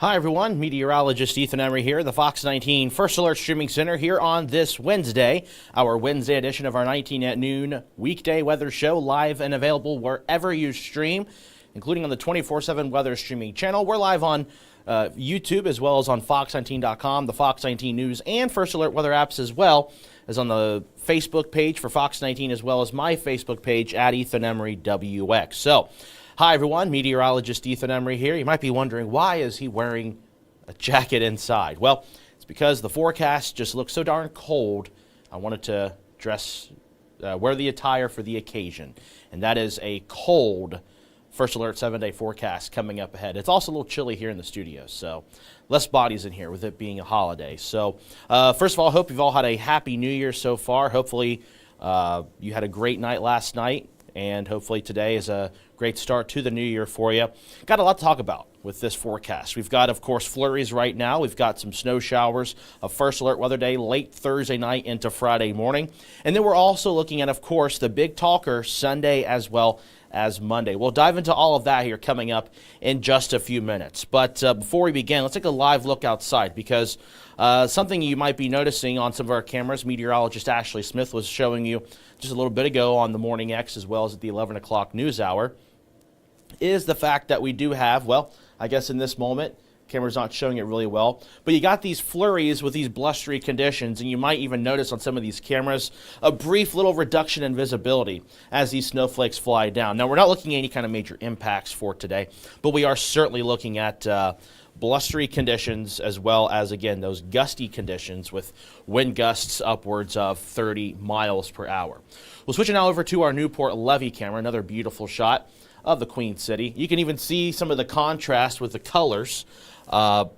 Hi everyone, Meteorologist Ethan Emery here, the Fox 19 First Alert Streaming Center here on this Wednesday, our Wednesday edition of our 19 at noon weekday weather show, live and available wherever you stream, including on the 24/7 weather streaming channel. We're live on YouTube as well as on Fox19.com, the Fox 19 News and First Alert weather apps, as well as on the Facebook page for Fox 19, as well as my Facebook page at Ethan Emery WX. So, hi everyone, Meteorologist Ethan Emery here. You might be wondering, why is he wearing a jacket inside? Well, it's because the forecast just looks so darn cold. I wanted to wear the attire for the occasion, and that is a cold First Alert 7-day forecast coming up ahead. It's also a little chilly here in the studio, so less bodies in here with it being a holiday. So first of all, I hope you've all had a happy New Year so far. Hopefully you had a great night last night, and hopefully today is a great start to the new year for you. Got a lot to talk about with this forecast. We've got, of course, flurries right now. We've got some snow showers, a First Alert weather day late Thursday night into Friday morning. And then we're also looking at, of course, the big talker Sunday as well as Monday. We'll dive into all of that here coming up in just a few minutes. But before we begin, let's take a live look outside, because something you might be noticing on some of our cameras, meteorologist Ashley Smith was showing you just a little bit ago on the Morning X as well as at the 11 o'clock news hour, is the fact that we do have, well, I guess in this moment, camera's not showing it really well, but you got these flurries with these blustery conditions, and you might even notice on some of these cameras a brief little reduction in visibility as these snowflakes fly down. Now, we're not looking at any kind of major impacts for today, but we are certainly looking at blustery conditions, as well as, again, those gusty conditions with wind gusts upwards of 30 miles per hour. We'll switch now over to our Newport Levee camera, another beautiful shot of the Queen City. You can even see some of the contrast with the colors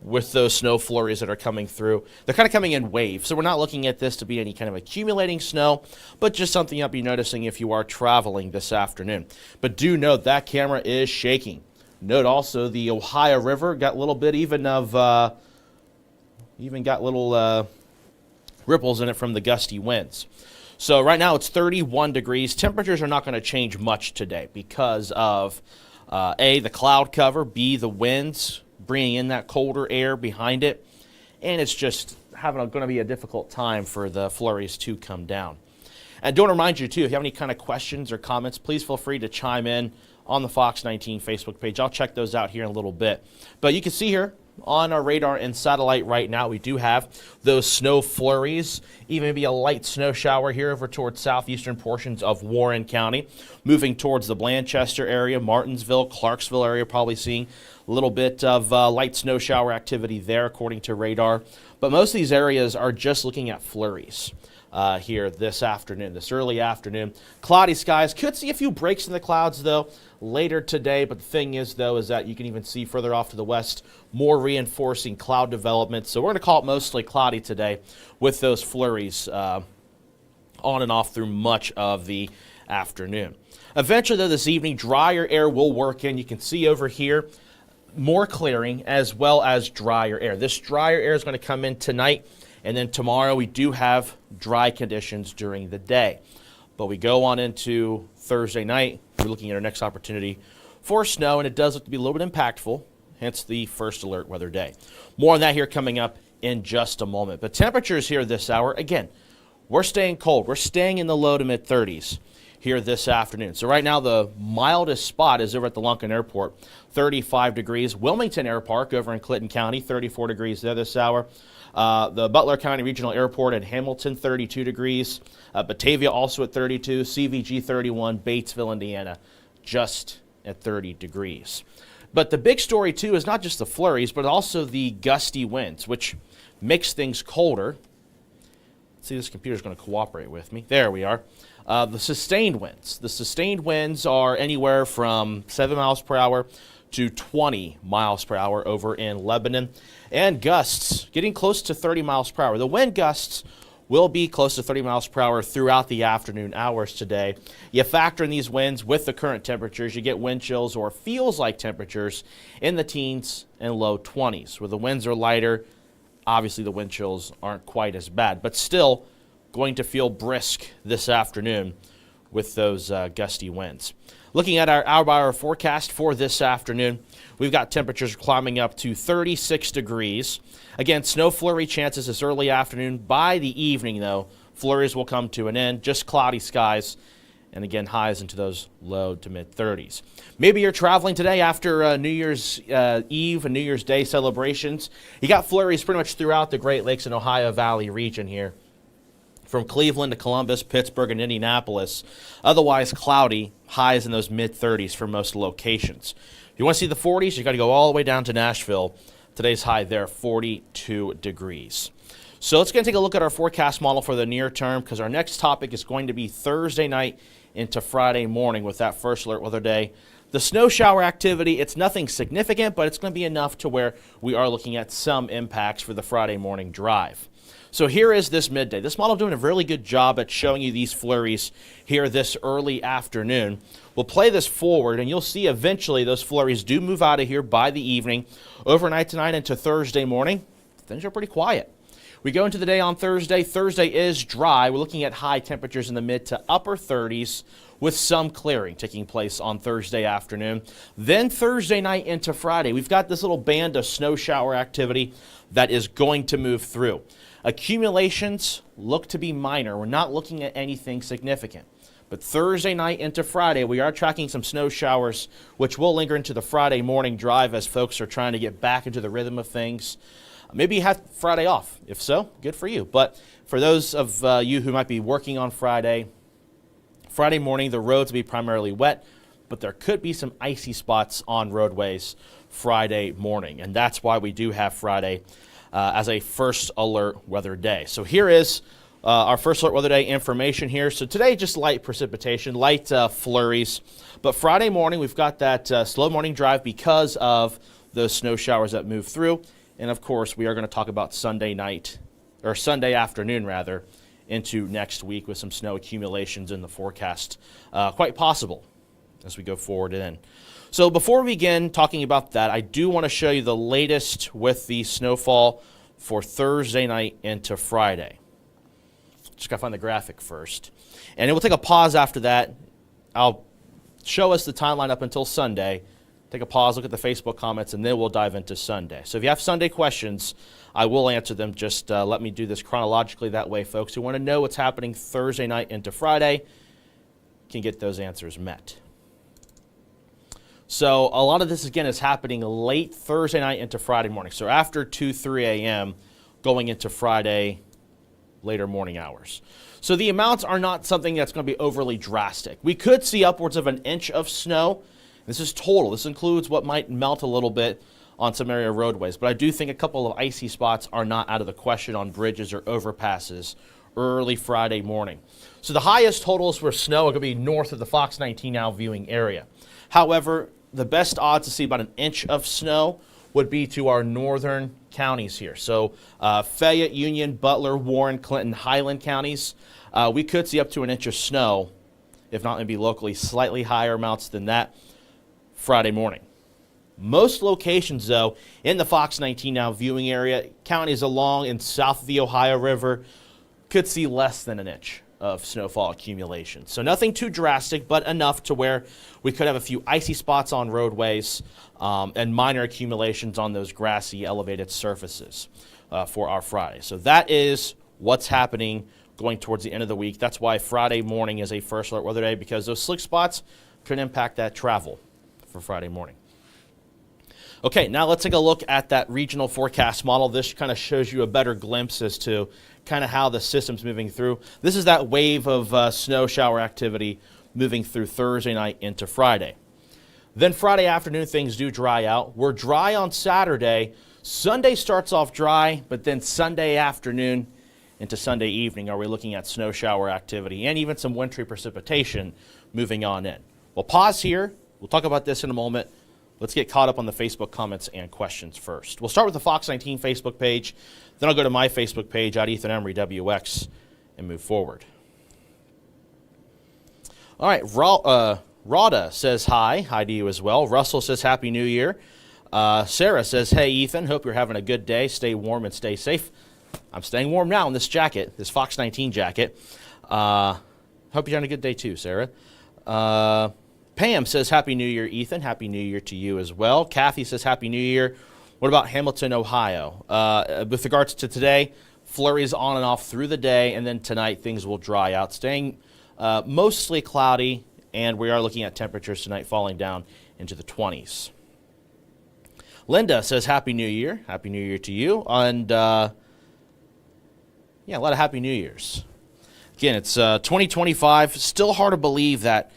with those snow flurries that are coming through. They're kind of coming in waves, so we're not looking at this to be any kind of accumulating snow, but just something you'll be noticing if you are traveling this afternoon. But do note that camera is shaking. Note also the Ohio River got a little bit even got little ripples in it from the gusty winds. So right now it's 31 degrees. Temperatures are not going to change much today because of A, the cloud cover, B, the winds bringing in that colder air behind it, and it's just going to be a difficult time for the flurries to come down. And don't remind you too, if you have any kind of questions or comments, please feel free to chime in on the Fox 19 Facebook page. I'll check those out here in a little bit. But you can see here on our radar and satellite right now, we do have those snow flurries, even maybe a light snow shower here over towards southeastern portions of Warren County, moving towards the Blanchester area, Martinsville, Clarksville area, probably seeing a little bit of light snow shower activity there according to radar. But most of these areas are just looking at flurries here this afternoon, this early afternoon. Cloudy skies. Could see a few breaks in the clouds, though, later today. But the thing is, though, is that you can even see further off to the west more reinforcing cloud development. So we're going to call it mostly cloudy today with those flurries on and off through much of the afternoon. Eventually, though, this evening, drier air will work in. You can see over here more clearing as well as drier air. This drier air is going to come in tonight. And then tomorrow we do have dry conditions during the day. But we go on into Thursday night, we're looking at our next opportunity for snow, and it does look to be a little bit impactful, hence the First Alert weather day. More on that here coming up in just a moment. But temperatures here this hour, again, we're staying cold. We're staying in the low to mid 30s here this afternoon. So right now the mildest spot is over at the Lunken Airport, 35 degrees. Wilmington Air Park over in Clinton County, 34 degrees there this hour. The Butler County Regional Airport at Hamilton, 32 degrees. Batavia also at 32. CVG 31. Batesville, Indiana, just at 30 degrees. But the big story, too, is not just the flurries, but also the gusty winds, which makes things colder. Let's see, this computer's going to cooperate with me. There we are. The sustained winds. The sustained winds are anywhere from 7 miles per hour to 20 miles per hour over in Lebanon. And gusts getting close to 30 miles per hour. The wind gusts will be close to 30 miles per hour throughout the afternoon hours today. You factor in these winds with the current temperatures, you get wind chills or feels like temperatures in the teens and low 20s. Where the winds are lighter, obviously the wind chills aren't quite as bad, but still going to feel brisk this afternoon with those gusty winds. Looking at our hour-by-hour forecast for this afternoon, we've got temperatures climbing up to 36 degrees. Again, snow flurry chances this early afternoon. By the evening, though, flurries will come to an end, just cloudy skies, and again, highs into those low to mid-30s. Maybe you're traveling today after New Year's Eve and New Year's Day celebrations. You got flurries pretty much throughout the Great Lakes and Ohio Valley region here, from Cleveland to Columbus, Pittsburgh, and Indianapolis. Otherwise cloudy, highs in those mid-30s for most locations. If you want to see the 40s, you got to go all the way down to Nashville. Today's high there, 42 degrees. So let's take a look at our forecast model for the near term, because our next topic is going to be Thursday night into Friday morning with that first alert weather day. The snow shower activity, it's nothing significant, but it's going to be enough to where we are looking at some impacts for the Friday morning drive. So here is this midday. This model doing a really good job at showing you these flurries here this early afternoon. We'll play this forward, and you'll see eventually those flurries do move out of here by the evening. Overnight tonight into Thursday morning, things are pretty quiet. We go into the day on Thursday. Thursday is dry. We're looking at high temperatures in the mid to upper 30s with some clearing taking place on Thursday afternoon. Then Thursday night into Friday, we've got this little band of snow shower activity that is going to move through. Accumulations look to be minor. We're not looking at anything significant. But Thursday night into Friday, we are tracking some snow showers, which will linger into the Friday morning drive as folks are trying to get back into the rhythm of things. Maybe you have Friday off. If so, good for you. But for those of you who might be working on Friday morning, the roads will be primarily wet, but there could be some icy spots on roadways Friday morning. And that's why we do have Friday as a first alert weather day. So here is our first alert weather day information here. So today, just light precipitation, light flurries. But Friday morning, we've got that slow morning drive because of those snow showers that move through. And of course, we are going to talk about Sunday night, or Sunday afternoon rather, into next week with some snow accumulations in the forecast. Quite possible as we go forward in. So before we begin talking about that, I do want to show you the latest with the snowfall for Thursday night into Friday. Just got to find the graphic first. And it will take a pause after that. I'll show us the timeline up until Sunday. Take a pause, look at the Facebook comments, and then we'll dive into Sunday. So if you have Sunday questions, I will answer them. Just let me do this chronologically. That way, folks who want to know what's happening Thursday night into Friday can get those answers met. So a lot of this, again, is happening late Thursday night into Friday morning. So after 2, 3 a.m. going into Friday later morning hours. So the amounts are not something that's going to be overly drastic. We could see upwards of an inch of snow. This is total. This includes what might melt a little bit on some area roadways. But I do think a couple of icy spots are not out of the question on bridges or overpasses early Friday morning. So the highest totals for snow are going to be north of the Fox 19 now viewing area. However, the best odds to see about an inch of snow would be to our northern counties here. So Fayette, Union, Butler, Warren, Clinton, Highland counties. We could see up to an inch of snow, if not maybe locally slightly higher amounts than that, Friday morning. Most locations, though, in the Fox 19 now viewing area, counties along and south of the Ohio River, could see less than an inch of snowfall accumulation. So nothing too drastic, but enough to where we could have a few icy spots on roadways and minor accumulations on those grassy elevated surfaces for our Friday. So that is what's happening going towards the end of the week. That's why Friday morning is a first alert weather day, because those slick spots could impact that travel for Friday morning. Okay, now let's take a look at that regional forecast model. This kind of shows you a better glimpse as to kind of how the system's moving through. This is that wave of snow shower activity moving through Thursday night into Friday. Then Friday afternoon, things do dry out. We're dry on Saturday. Sunday starts off dry, but then Sunday afternoon into Sunday evening are we looking at snow shower activity and even some wintry precipitation moving on in. We'll pause here. We'll talk about this in a moment. Let's get caught up on the Facebook comments and questions first. We'll start with the Fox 19 Facebook page. Then I'll go to my Facebook page at Ethan Emery WX and move forward. All right, Rhoda says hi. Hi to you as well. Russell says Happy New Year. Sarah says, hey, Ethan, hope you're having a good day. Stay warm and stay safe. I'm staying warm now in this jacket, this Fox 19 jacket. Hope you're having a good day too, Sarah. Pam says, Happy New Year, Ethan. Happy New Year to you as well. Kathy says, Happy New Year. What about Hamilton, Ohio? With regards to today, flurries on and off through the day, and then tonight things will dry out, staying mostly cloudy, and we are looking at temperatures tonight falling down into the 20s. Linda says, Happy New Year. Happy New Year to you. And, a lot of Happy New Years. Again, it's 2025. Still hard to believe that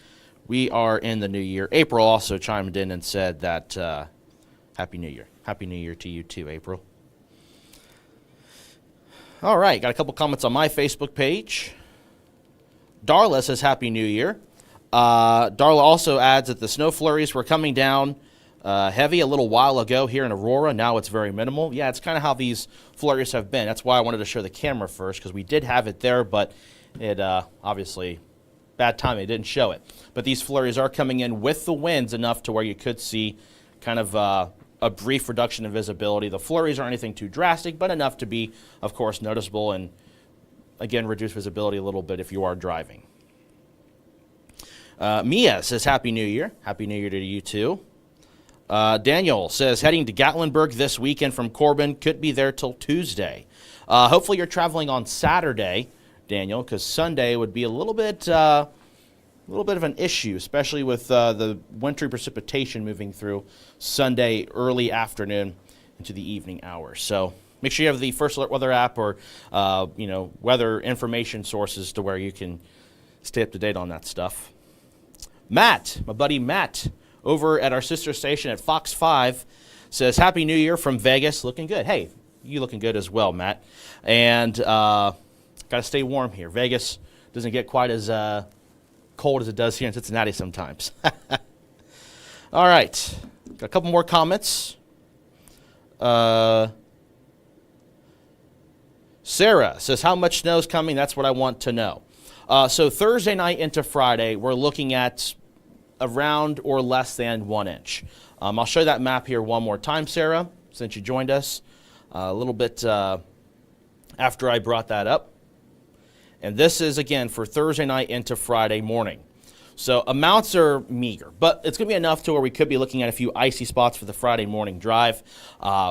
we are in the new year. April also chimed in and said that Happy New Year. Happy New Year to you too, April. All right, got a couple comments on my Facebook page. Darla says Happy New Year. Darla also adds that the snow flurries were coming down heavy a little while ago here in Aurora. Now it's very minimal. Yeah, it's kind of how these flurries have been. That's why I wanted to show the camera first, because we did have it there, but it obviously, bad timing, didn't show it. But these flurries are coming in with the winds enough to where you could see kind of a brief reduction in visibility. The flurries aren't anything too drastic, but enough to be, of course, noticeable and, again, reduce visibility a little bit if you are driving. Mia says Happy New Year. Happy New Year to you, too. Daniel says, heading to Gatlinburg this weekend from Corbin. Could be there till Tuesday. Hopefully you're traveling on Saturday, Daniel, because Sunday would be a little bit of an issue, especially with the wintry precipitation moving through Sunday early afternoon into the evening hours. So make sure you have the First Alert Weather app or weather information sources to where you can stay up to date on that stuff. Matt, my buddy Matt, over at our sister station at Fox 5, says Happy New Year from Vegas. Looking good. Hey, you looking good as well, Matt. And got to stay warm here. Vegas doesn't get quite as cold as it does here in Cincinnati sometimes. All right, got a couple more comments. Sarah says, how much snow is coming? That's what I want to know. So Thursday night into Friday, we're looking at around or less than 1 inch. I'll show you that map here one more time, Sarah, since you joined us a little bit after I brought that up. And this is, again, for Thursday night into Friday morning. So amounts are meager, but it's going to be enough to where we could be looking at a few icy spots for the Friday morning drive,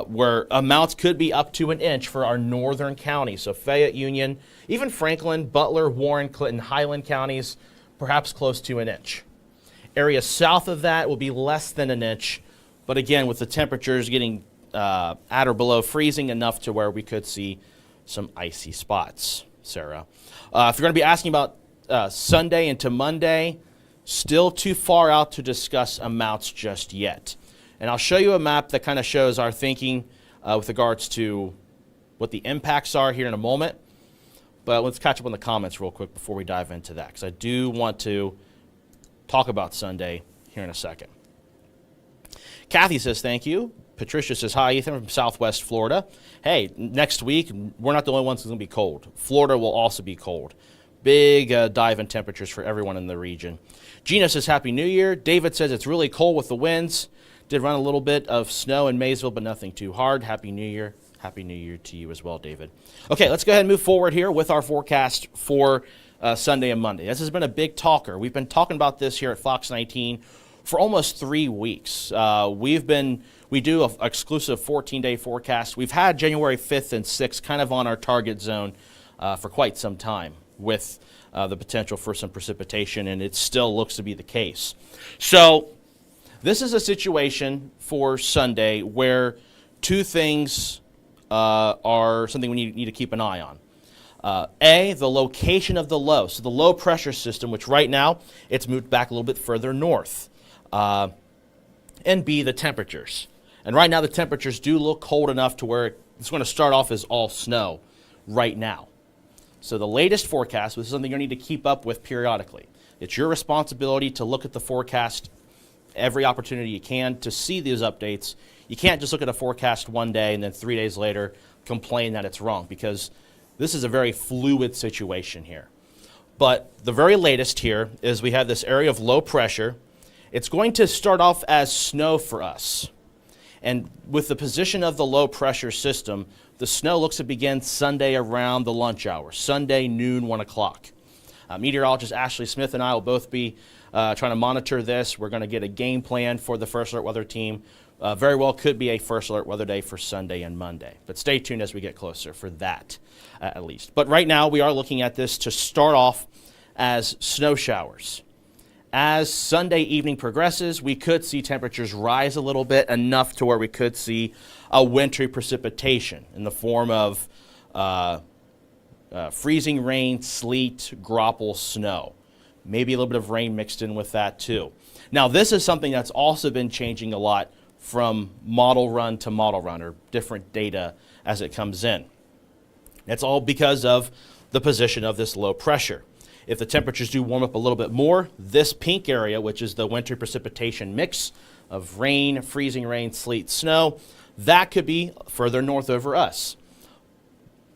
where amounts could be up to 1 inch for our northern counties. So Fayette, Union, even Franklin, Butler, Warren, Clinton, Highland counties, perhaps close to 1 inch. Areas south of that will be less than 1 inch, but again, with the temperatures getting at or below freezing enough to where we could see some icy spots, Sarah. If you're going to be asking about Sunday into Monday, still too far out to discuss amounts just yet. And I'll show you a map that kind of shows our thinking with regards to what the impacts are here in a moment. But let's catch up on the comments real quick before we dive into that, because I do want to talk about Sunday here in a second. Kathy says thank you. Patricia says, hi, Ethan from Southwest Florida. Hey, next week, we're not the only ones who's going to be cold. Florida will also be cold. Big dive in temperatures for everyone in the region. Gina says, Happy New Year. David says it's really cold with the winds. Did run a little bit of snow in Maysville, but nothing too hard. Happy New Year. Happy New Year to you as well, David. Okay, let's go ahead and move forward here with our forecast for Sunday and Monday. This has been a big talker. We've been talking about this here at Fox 19 for almost 3 weeks. We do an exclusive 14-day forecast. We've had January 5th and 6th kind of on our target zone for quite some time with the potential for some precipitation, and it still looks to be the case. So this is a situation for Sunday where two things are something we need to keep an eye on. A, the location of the low. So the low pressure system, which right now it's moved back a little bit further north. And B, the temperatures. And right now the temperatures do look cold enough to where it's going to start off as all snow right now. So the latest forecast, this is something you need to keep up with periodically. It's your responsibility to look at the forecast every opportunity you can to see these updates. You can't just look at a forecast one day and then 3 days later complain that it's wrong, because this is a very fluid situation here. But the very latest here is we have this area of low pressure. It's going to start off as snow for us. And with the position of the low pressure system, the snow looks to begin Sunday around the lunch hour, Sunday noon, 1 o'clock. Meteorologist Ashley Smith and I will both be trying to monitor this. We're going to get a game plan for the First Alert Weather team. Very well could be a First Alert Weather Day for Sunday and Monday. But stay tuned as we get closer for that, at least. But right now, we are looking at this to start off as snow showers. As Sunday evening progresses, we could see temperatures rise a little bit, enough to where we could see a wintry precipitation in the form of freezing rain, sleet, graupel, snow. Maybe a little bit of rain mixed in with that too. Now, this is something that's also been changing a lot from model run to model run, or different data as it comes in. That's all because of the position of this low pressure. If the temperatures do warm up a little bit more, this pink area, which is the winter precipitation mix of rain, freezing rain, sleet, snow, that could be further north over us.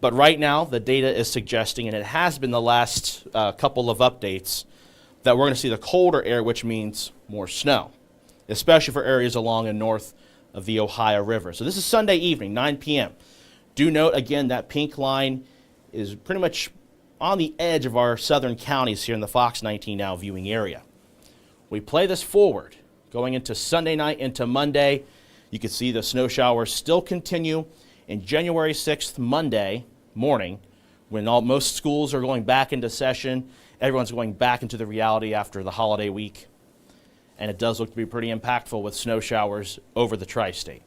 But right now, the data is suggesting, and it has been the last couple of updates, that we're going to see the colder air, which means more snow, especially for areas along and north of the Ohio River. So this is Sunday evening, 9 p.m. Do note, again, that pink line is pretty much on the edge of our southern counties here in the Fox 19 Now viewing area. We play this forward, going into Sunday night, into Monday. You can see the snow showers still continue in January 6th, Monday morning, when most schools are going back into session. Everyone's going back into the reality after the holiday week. And it does look to be pretty impactful with snow showers over the tri-state.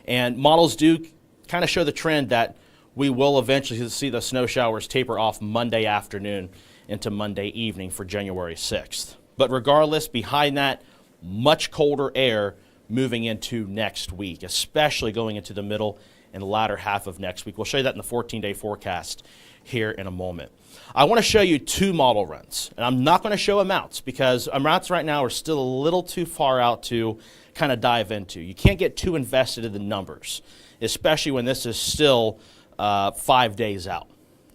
And models do kind of show the trend that we will eventually see the snow showers taper off Monday afternoon into Monday evening for January 6th. But regardless, behind that, much colder air moving into next week, especially going into the middle and latter half of next week. We'll show you that in the 14-day forecast here in a moment. I want to show you two model runs, and I'm not going to show amounts because amounts right now are still a little too far out to kind of dive into. You can't get too invested in the numbers, especially when this is still 5 days out,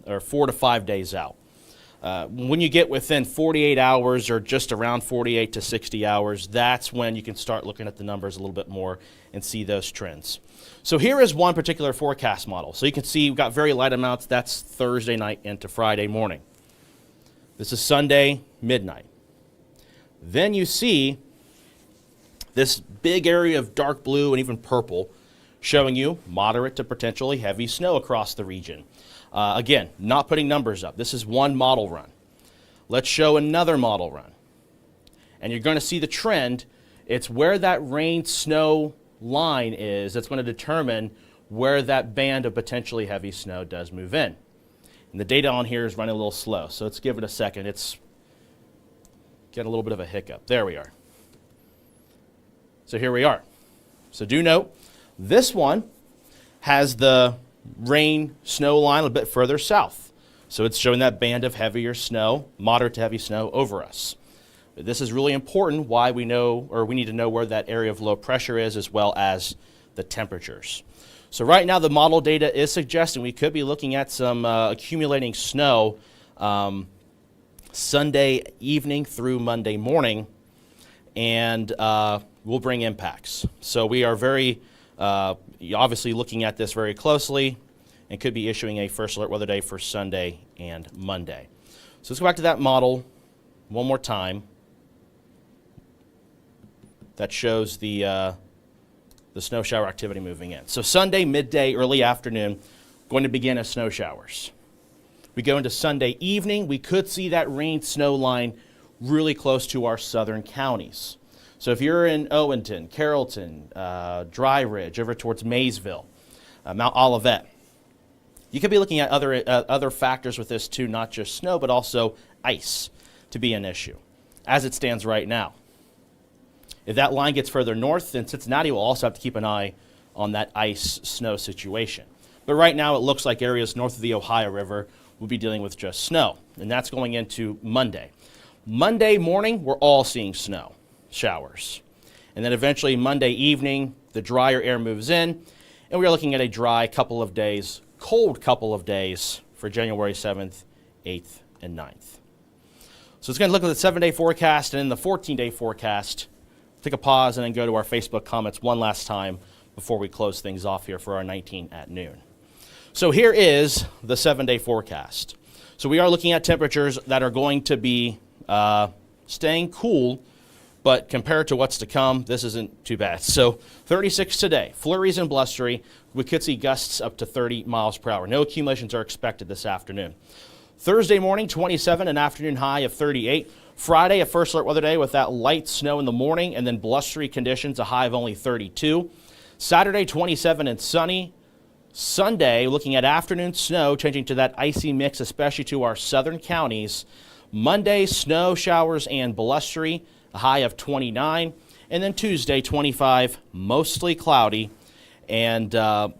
or 4 to 5 days out. When you get within 48 hours or just around 48 to 60 hours, that's when you can start looking at the numbers a little bit more and see those trends. So here is one particular forecast model. So you can see we've got very light amounts. That's Thursday night into Friday morning. This is Sunday midnight. Then you see this big area of dark blue and even purple showing you moderate to potentially heavy snow across the region. Again, not putting numbers up. This is one model run. Let's show another model run. And you're going to see the trend. It's where that rain-snow line is that's going to determine where that band of potentially heavy snow does move in. And the data on here is running a little slow, so let's give it a second. It's getting a little bit of a hiccup. There we are. So here we are. So do note, this one has the rain-snow line a bit further south. So it's showing that band of heavier snow, moderate to heavy snow over us. But this is really important why we know, or we need to know where that area of low pressure is, as well as the temperatures. So right now the model data is suggesting we could be looking at some accumulating snow Sunday evening through Monday morning, and will bring impacts. So we are very obviously looking at this very closely and could be issuing a First Alert Weather Day for Sunday and Monday. So let's go back to that model one more time that shows the snow shower activity moving in. So Sunday, midday, early afternoon, going to begin as snow showers. We go into Sunday evening, we could see that rain-snow line really close to our southern counties. So if you're in Owenton, Carrollton, Dry Ridge, over towards Maysville, Mount Olivet, you could be looking at other factors with this too, not just snow, but also ice to be an issue, as it stands right now. If that line gets further north, then Cincinnati will also have to keep an eye on that ice-snow situation. But right now, it looks like areas north of the Ohio River will be dealing with just snow, and that's going into Monday. Monday morning, we're all seeing snow showers. And then eventually Monday evening, the drier air moves in, and we're looking at a dry couple of days, cold couple of days for January 7th, 8th, and 9th. So it's going to look at the 7-day forecast and then the 14-day forecast. Take a pause and then go to our Facebook comments one last time before we close things off here for our 19 at noon. So here is the 7-day forecast. So we are looking at temperatures that are going to be staying cool, but compared to what's to come, this isn't too bad. So 36 today, flurries and blustery. We could see gusts up to 30 miles per hour. No accumulations are expected this afternoon. Thursday morning, 27, an afternoon high of 38. Friday, a first alert weather day with that light snow in the morning and then blustery conditions, a high of only 32. Saturday, 27 and sunny. Sunday, looking at afternoon snow, changing to that icy mix, especially to our southern counties. Monday, snow showers and blustery, a high of 29. And then Tuesday, 25, mostly cloudy. And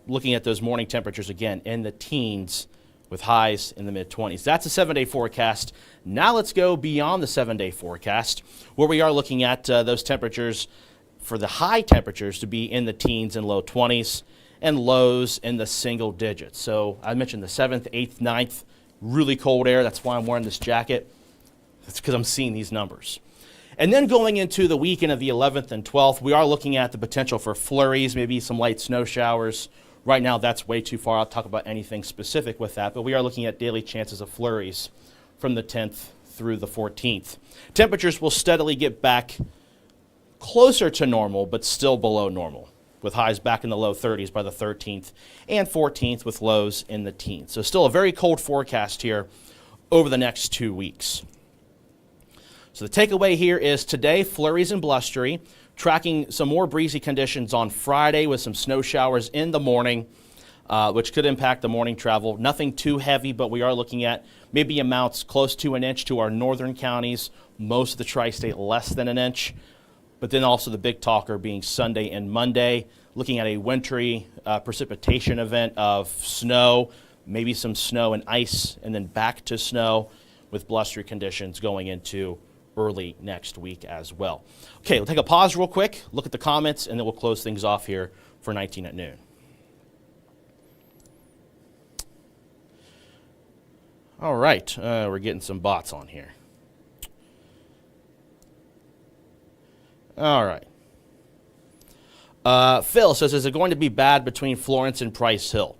looking at those morning temperatures again in the teens with highs in the mid-20s. That's a 7-day forecast. Now let's go beyond the 7-day forecast, where we are looking at those temperatures for the high temperatures to be in the teens and low 20s and lows in the single digits. So I mentioned the 7th, 8th, 9th, really cold air. That's why I'm wearing this jacket. That's because I'm seeing these numbers. And then going into the weekend of the 11th and 12th, we are looking at the potential for flurries, maybe some light snow showers. Right now, that's way too far. I'll talk about anything specific with that, but we are looking at daily chances of flurries from the 10th through the 14th. Temperatures will steadily get back closer to normal, but still below normal, with highs back in the low 30s by the 13th and 14th with lows in the teens. So still a very cold forecast here over the next 2 weeks. So the takeaway here is today, flurries and blustery, tracking some more breezy conditions on Friday with some snow showers in the morning, which could impact the morning travel. Nothing too heavy, but we are looking at maybe amounts close to an inch to our northern counties, most of the tri-state less than an inch. But then also the big talker being Sunday and Monday, looking at a wintry precipitation event of snow, maybe some snow and ice, and then back to snow with blustery conditions going into early next week as well. Okay, we'll take a pause real quick, look at the comments, and then we'll close things off here for 19 at noon. All right, we're getting some bots on here. All right. Phil says, is it going to be bad between Florence and Price Hill?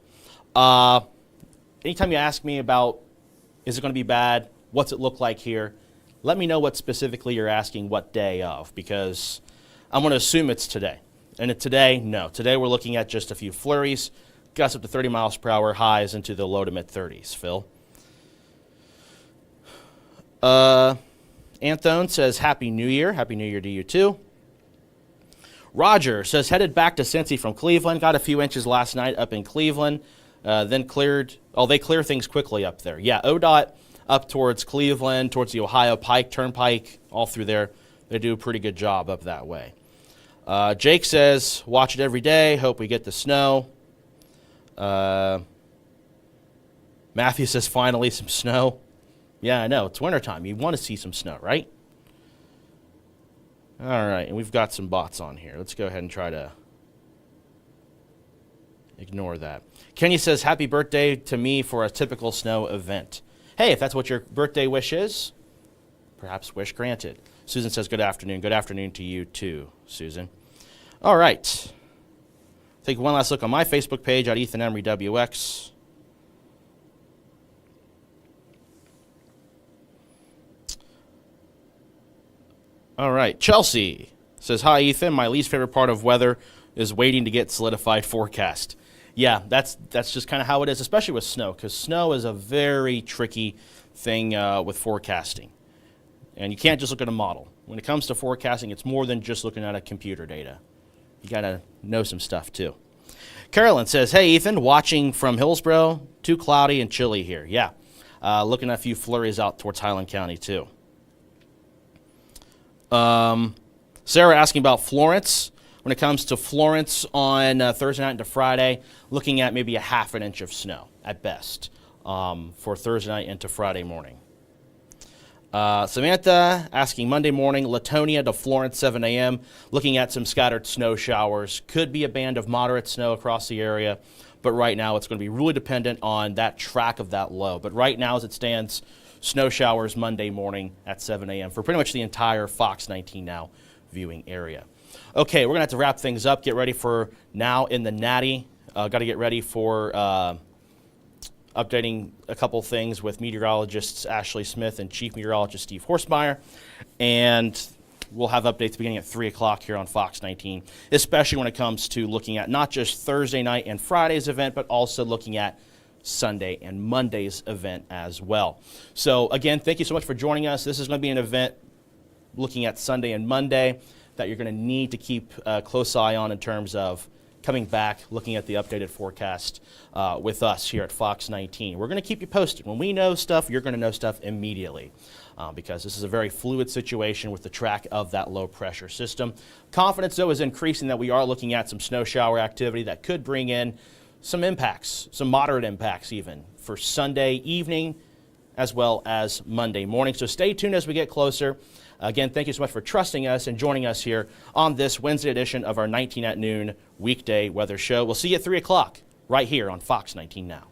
Anytime you ask me about, is it going to be bad, what's it look like here, let me know what specifically you're asking, what day of, because I'm going to assume it's today. And today, no. Today we're looking at just a few flurries, gusts up to 30 miles per hour, highs into the low to mid 30s. Phil. Anthone says, Happy New Year. Happy New Year to you too. Roger says, headed back to Cincy from Cleveland. Got a few inches last night up in Cleveland. Then cleared. Oh, they clear things quickly up there. Yeah, ODOT up towards Cleveland, towards the Ohio Pike, Turnpike, all through there. They do a pretty good job up that way. Jake says, watch it every day. Hope we get the snow. Matthew says, finally some snow. Yeah, I know. It's wintertime. You want to see some snow, right? All right, and we've got some bots on here. Let's go ahead and try to ignore that. Kenny says, happy birthday to me for a typical snow event. Hey, if that's what your birthday wish is, perhaps wish granted. Susan says, good afternoon. Good afternoon to you too, Susan. All right. Take one last look on my Facebook page at Ethan Emery WX. All right, Chelsea says, hi, Ethan. My least favorite part of weather is waiting to get solidified forecast. Yeah, that's just kind of how it is, especially with snow, because snow is a very tricky thing with forecasting. And you can't just look at a model. When it comes to forecasting, it's more than just looking at a computer data. You got to know some stuff, too. Carolyn says, hey, Ethan, watching from Hillsborough, too cloudy and chilly here. Yeah, looking at a few flurries out towards Highland County, too. Sarah asking about Florence. When it comes to Florence on Thursday night into Friday, looking at maybe a half an inch of snow at best for Thursday night into Friday morning. Samantha asking Monday morning, Latonia to Florence, 7 a.m., looking at some scattered snow showers. Could be a band of moderate snow across the area, but right now it's going to be really dependent on that track of that low. But right now as it stands, snow showers Monday morning at 7 a.m. for pretty much the entire Fox 19 Now viewing area. Okay, we're going to have to wrap things up, get ready for Now in the Natty. Got to get ready for updating a couple things with meteorologists Ashley Smith and Chief Meteorologist Steve Horstmeyer. And we'll have updates beginning at 3 o'clock here on Fox 19, especially when it comes to looking at not just Thursday night and Friday's event, but also looking at Sunday and Monday's event as well. So again, thank you so much for joining us. This is going to be an event looking at Sunday and Monday that you're going to need to keep a close eye on in terms of coming back, looking at the updated forecast with us here at Fox 19. We're going to keep you posted. When we know stuff, you're going to know stuff immediately because this is a very fluid situation with the track of that low pressure system. Confidence, though, is increasing that we are looking at some snow shower activity that could bring in some impacts, some moderate impacts even, for Sunday evening as well as Monday morning. So stay tuned as we get closer. Again, thank you so much for trusting us and joining us here on this Wednesday edition of our 19 at Noon weekday weather show. We'll see you at 3 o'clock right here on Fox 19 Now.